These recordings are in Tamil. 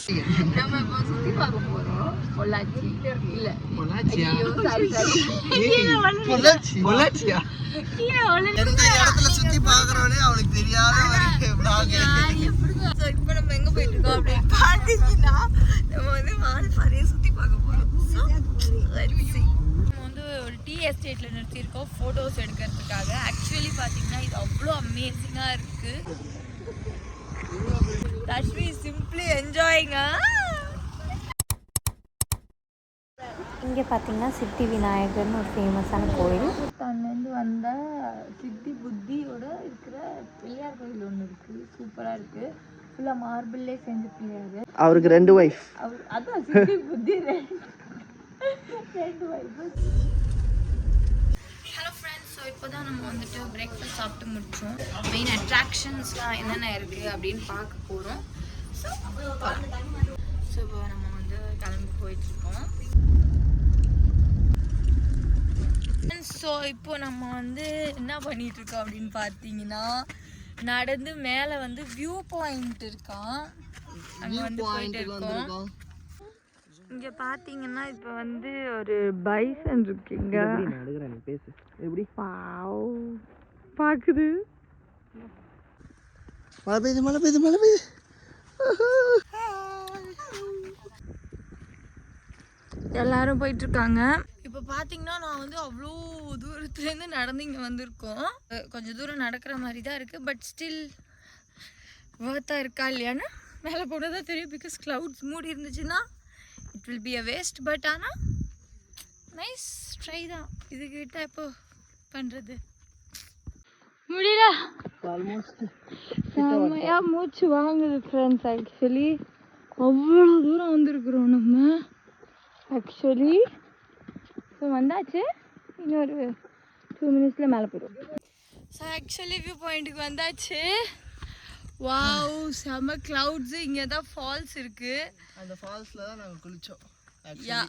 நம்ம இப்போ சுத்தி பார்க்க போறோம். பொள்ளாச்சி இல்ல பொள்ளாச்சியா? பொள்ளாச்சியா? எந்த இடத்துல சுத்தி பாக்குறோனே அவனுக்கு தெரியாத இப்போ நம்ம எங்க போயிட்டு இருக்கோம் அப்படின்னு பாத்தீங்கன்னா நம்ம வந்து வால்பாறையை சுத்தி பார்க்க போறோம். நம்ம வந்து ஒரு டீ எஸ்டேட்ல நிறுத்தியிருக்கோம் போட்டோஸ் எடுக்கிறதுக்காக. ஆக்சுவலி பாத்தீங்கன்னா இது அவ்வளோ அமேசிங்கா இருக்கு. தஷ்வி சிம்பிளி என்ஜாயிங்க. இங்கே பார்த்தீங்கன்னா சித்தி விநாயகர்னு ஒரு ஃபேமஸான கோயில். தன்லேருந்து வந்த சித்தி புத்தியோட இருக்கிற பிள்ளையார் கோயில் ஒன்று இருக்குது. சூப்பராக இருக்குது. ஃபுல்லாக மார்பிள்லே செஞ்ச பிள்ளையார். அவருக்கு 2 வைஃப். அவர் அதான் சித்தி புத்தி 2 வைஃப். ஹலோ ஃப்ரெண்ட்ஸ், ஸோ இப்போ தான் நம்ம வந்துட்டு பிரேக்ஃபாஸ்ட் சாப்பிட்டு முடித்தோம். மெயின் அட்ராக்ஷன்ஸ்லாம் என்னென்ன இருக்குது அப்படின்னு பார்க்க போகிறோம். ஸோ இப்போ நம்ம வந்து கிளம்பி போயிட்டுருக்கோம். ஸோ இப்போ நம்ம வந்து என்ன பண்ணிட்டு இருக்கோம் அப்படின்னு பார்த்தீங்கன்னா நடந்து மேலே வந்து வியூ பாயிண்ட் இருக்கான், அங்கே வந்து போயிட்டு இருக்கோம். இங்கே பார்த்தீங்கன்னா இப்போ வந்து ஒரு பைசன் இருக்குங்க. பார்க்குது. மழை பெய்யுது. எல்லாரும் போயிட்டு இருக்காங்க. இப்போ பார்த்தீங்கன்னா நான் வந்து அவ்வளோ தூரத்துலேருந்து நடந்து இங்கே வந்திருக்கோம். கொஞ்சம் தூரம் நடக்கிற மாதிரி தான் இருக்குது. பட் ஸ்டில் ஒர்த்தாக இருக்கா இல்லையான்னு மேலே போனால் தான் தெரியும். பிகாஸ் க்ளவுட்ஸ் மூடி இருந்துச்சுன்னா it will be a waste. But ஆனால் நைஸ் ட்ரை தான். இதுக்கிட்ட எப்போ பண்ணுறது முடியல. செம்மையாக மூச்சு வாங்குது ஃப்ரெண்ட்ஸ். ஆக்சுவலி அவ்வளோ தூரம் வந்திருக்குறோம் நம்ம. ஆக்சுவலி ஸோ வந்தாச்சு, இன்னொரு 2 மினிட்ஸில் மேலே போயிடும். ஸோ ஆக்சுவலி வியூ பாயிண்ட்டுக்கு வந்தாச்சு. வாவ், செம்ம க்ளவுட்ஸு. இங்கே தான் ஃபால்ஸ் இருக்குது. அந்த ஃபால்ஸில் தான் நாங்கள் குளித்தோம். யா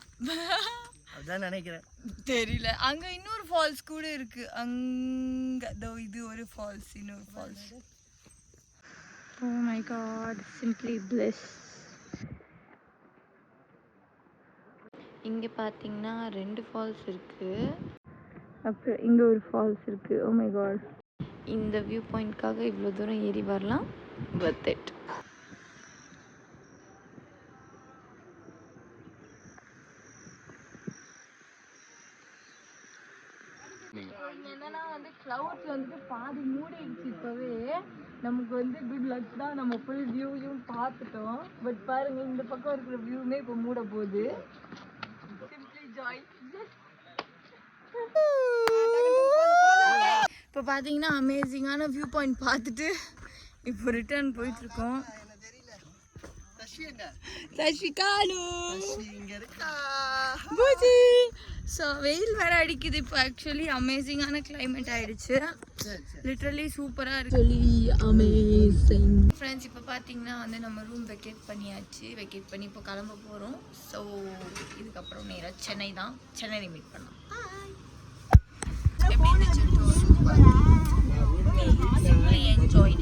அதான் நினைக்கிறேன், தெரியல. அங்கே இன்னொரு ஃபால்ஸ் கூட இருக்குது. அங்கே இது ஒரு ஃபால்ஸ், இன்னொரு false. Oh my god, simply plus. இங்கே பார்த்தீங்கன்னா 2 ஃபால்ஸ் இருக்குது. அப்புறம் இங்கே ஒரு ஃபால்ஸ் இருக்குது. ஓ மை காட், இந்த வியூ பாயிண்ட்காக இவ்வளோ தூரம் ஏறி வரலாம். வர்த் இட். என்னன்னா வந்து கிளவுட்ஸ் வந்துட்டு பாதி மூடிடுச்சு. இப்போவே நமக்கு வந்து குட் லக் தான், நம்ம ஃபுல் வியூவும் பார்த்துட்டோம். பட் பாருங்க, இந்த பக்கம் இருக்கிற வியூவுமே இப்போ மூட போகுது. இப்போ பார்த்தீங்கன்னா அமேசிங்கான வியூ பாயிண்ட் பார்த்துட்டு இப்போ ரிட்டர்ன் போயிட்டுருக்கோம். ஸோ வெயில் வேற அடிக்குது. இப்போ ஆக்சுவலி அமேசிங்கான கிளைமேட் ஆயிடுச்சு. லிட்ரலி சூப்பராக இருக்கு. Amazing friends. இப்போ பார்த்தீங்கன்னா வந்து நம்ம ரூம் வெக்கேட் பண்ணியாச்சு. வெக்கேட் பண்ணி இப்போ கிளம்ப போகிறோம். ஸோ இதுக்கப்புறம் நேராக சென்னை தான். சென்னையில் மீட் பண்ணலாம். எப்படி இருந்துச்சு? என்ஜாய்.